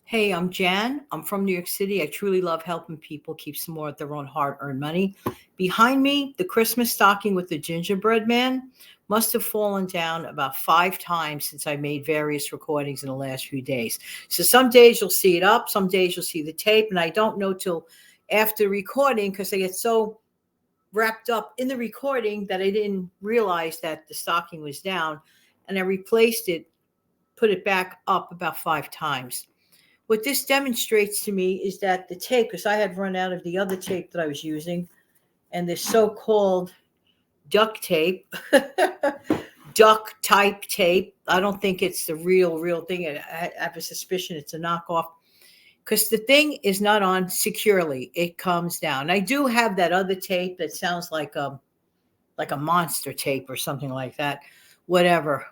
Hey, I'm Jan. I'm from New York City. I truly love helping people keep some more of their own hard earned money. Behind me, the Christmas stocking with the gingerbread man must have fallen down about 5 times since I made various recordings in the last few days. So some days you'll see it up, some days you'll see the tape, and I don't know till after recording because I get so wrapped up in the recording that I didn't realize that the stocking was down and I replaced it, put it back up about 5 times. What this demonstrates to me is that the tape, because I had run out of the other tape that I was using, and this so-called duct tape, duck type tape. I don't think it's the real thing. I have a suspicion it's a knockoff because the thing is not on securely. It comes down. I do have that other tape that sounds like a monster tape or something like that. Whatever.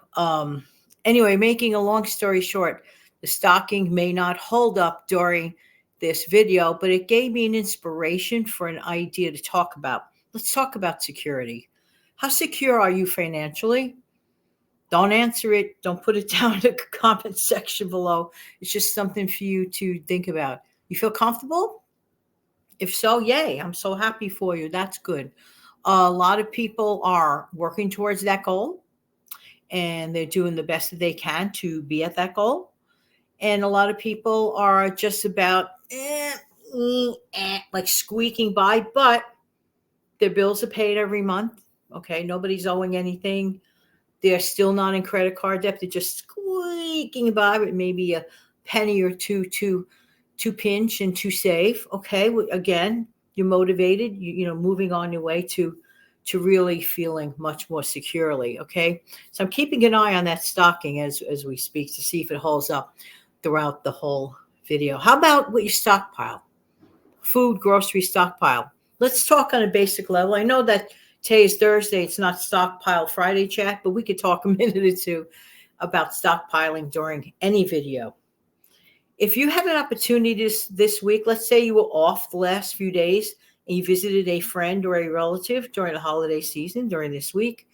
Anyway, making a long story short, the stocking may not hold up during this video, but it gave me an inspiration for an idea to talk about. Let's talk about security. How secure are you financially? Don't answer it. Don't put it down in the comment section below. It's just something for you to think about. You feel comfortable? If so, yay. I'm so happy for you. That's good. A lot of people are working towards that goal and they're doing the best that they can to be at that goal. And a lot of people are just about like squeaking by, but their bills are paid every month. Okay, nobody's owing anything. They're still not in credit card debt. They're just squeaking by with maybe a penny or two to pinch and to save. Okay, again, you're motivated. You know, moving on your way to really feeling much more securely. Okay, so I'm keeping an eye on that stocking as we speak to see if it holds up throughout the whole video. How about with your stockpile? Food, grocery stockpile. Let's talk on a basic level. I know that today is Thursday. It's not Stockpile Friday chat, but we could talk a minute or two about stockpiling during any video. If you had an opportunity this week, let's say you were off the last few days and you visited a friend or a relative during the holiday season during this week,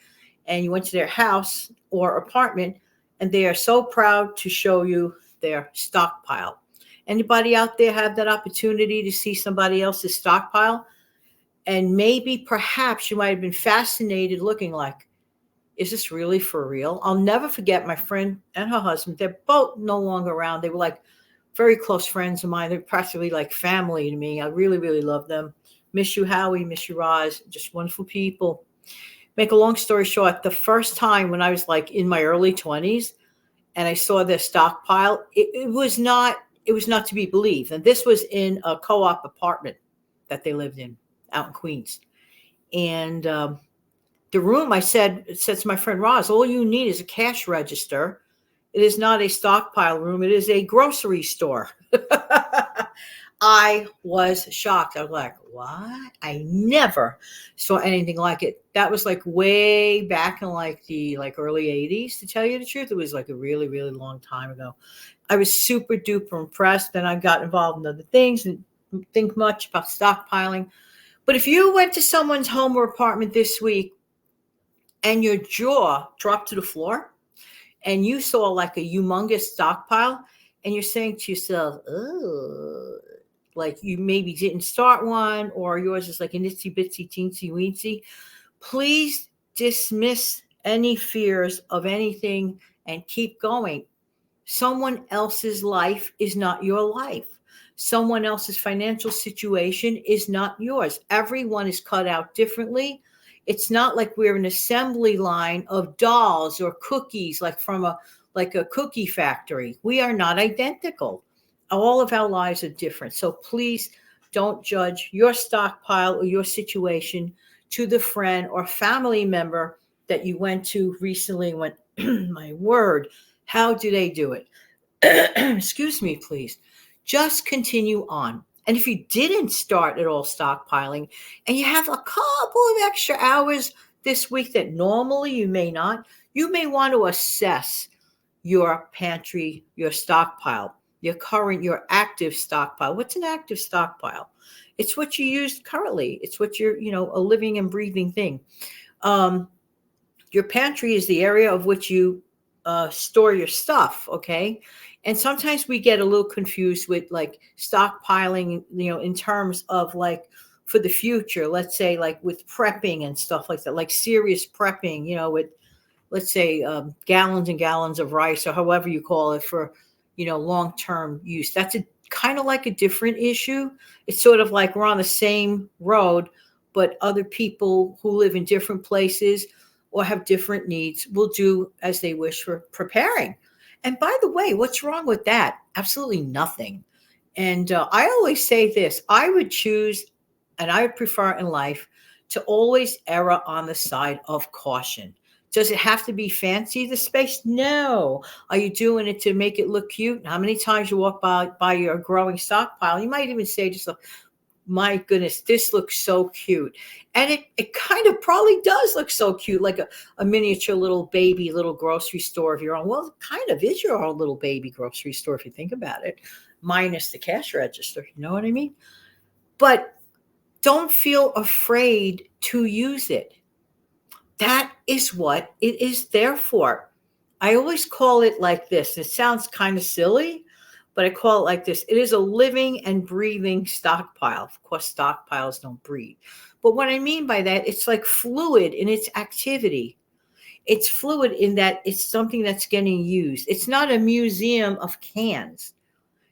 and you went to their house or apartment, and they are so proud to show you their stockpile. Anybody out there have that opportunity to see somebody else's stockpile? And maybe perhaps you might have been fascinated looking like, is this really for real? I'll never forget my friend and her husband. They're both no longer around. They were like very close friends of mine. They're practically like family to me. I really love them. Miss you, Howie. Miss you, Roz. Just wonderful people. Make a long story short, the first time when I was like in my early 20s and I saw their stockpile, it was not to be believed. And this was in a co-op apartment that they lived in out in Queens. And the room, I said to my friend Roz, all you need is a cash register. It is not a stockpile room. It is a grocery store. I was shocked. I was like, what? I never saw anything like it. That was like way back in like the early 80s, to tell you the truth. It was like a really long time ago. I was super duper impressed. Then I got involved in other things and didn't think much about stockpiling. But if you went to someone's home or apartment this week and your jaw dropped to the floor and you saw like a humongous stockpile and you're saying to yourself, oh, like you maybe didn't start one or yours is like an itsy bitsy teensy weensy, please dismiss any fears of anything and keep going. Someone else's life is not your life. Someone else's financial situation is not yours. Everyone is cut out differently. It's not like we're an assembly line of dolls or cookies, like from a cookie factory. We are not identical. All of our lives are different. So please don't judge your stockpile or your situation to the friend or family member that you went to recently and went, my word, how do they do it? Excuse me, please. Just continue on. And if you didn't start at all stockpiling and you have a couple of extra hours this week that normally you may not, you may want to assess your pantry, your stockpile, your active stockpile. What's an active stockpile? It's what you use currently. It's what you're, a living and breathing thing. Your pantry is the area of which you store your stuff. Okay. And sometimes we get a little confused with like stockpiling, in terms of like for the future, let's say like with prepping and stuff like that, like serious prepping, with, let's say, gallons and gallons of rice or however you call it for, long-term use. That's a kind of like a different issue. It's sort of like we're on the same road, but other people who live in different places or have different needs will do as they wish for preparing. And by the way, what's wrong with that? Absolutely nothing. And I always say this: I would choose, and I would prefer in life to always err on the side of caution. Does it have to be fancy, the space? No. Are you doing it to make it look cute? How many times you walk by your growing stockpile, you might even say to yourself, my goodness, this looks so cute. And it kind of probably does look so cute, like a miniature little baby, little grocery store of your own. Well, it kind of is your own little baby grocery store if you think about it, minus the cash register. You know what I mean? But don't feel afraid to use it. That is what it is there for. I always call it like this. It sounds kind of silly, but I call it like this. It is a living and breathing stockpile. Of course, stockpiles don't breathe. But what I mean by that, it's like fluid in its activity. It's fluid in that it's something that's getting used. It's not a museum of cans.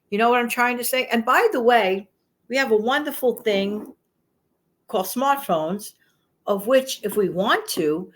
You know what I'm trying to say? And by the way, we have a wonderful thing called smartphones, of which, if we want to,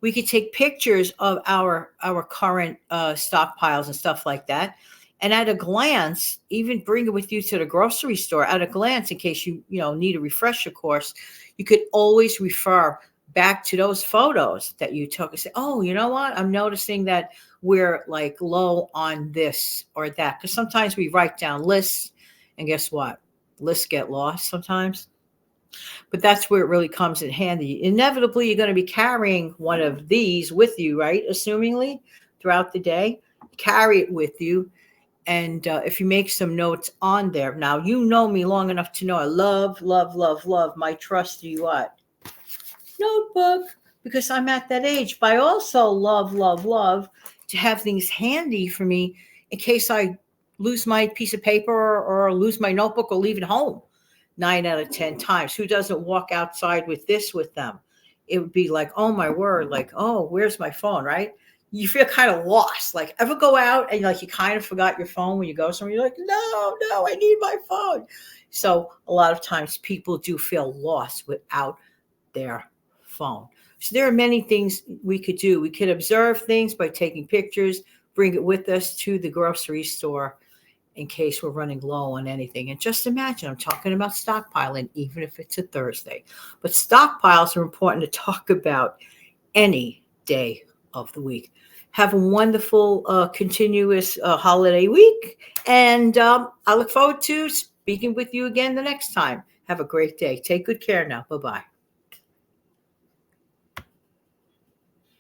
we could take pictures of our current stockpiles and stuff like that. And at a glance, even bring it with you to the grocery store. At a glance, in case you need a refresher course, you could always refer back to those photos that you took and say, oh, you know what? I'm noticing that we're like low on this or that. Because sometimes we write down lists, and guess what? Lists get lost sometimes. But that's where it really comes in handy. Inevitably, you're going to be carrying one of these with you, right? Assumingly, throughout the day, carry it with you. And if you make some notes on there, now you know me long enough to know I love, love, love, love my trusty what? Notebook, because I'm at that age. But I also love, love, love to have things handy for me in case I lose my piece of paper or lose my notebook or leave it home. 9 out of 10 times. Who doesn't walk outside with this with them? It would be like, oh my word, like, oh, where's my phone, right? You feel kind of lost. Like, ever go out and like you kind of forgot your phone when you go somewhere? You're like, no, I need my phone. So a lot of times people do feel lost without their phone. So there are many things we could do. We could observe things by taking pictures, bring it with us to the grocery store in case we're running low on anything. And just imagine, I'm talking about stockpiling, even if it's a Thursday. But stockpiles are important to talk about any day of the week. Have a wonderful, continuous holiday week. And I look forward to speaking with you again the next time. Have a great day. Take good care now. Bye-bye.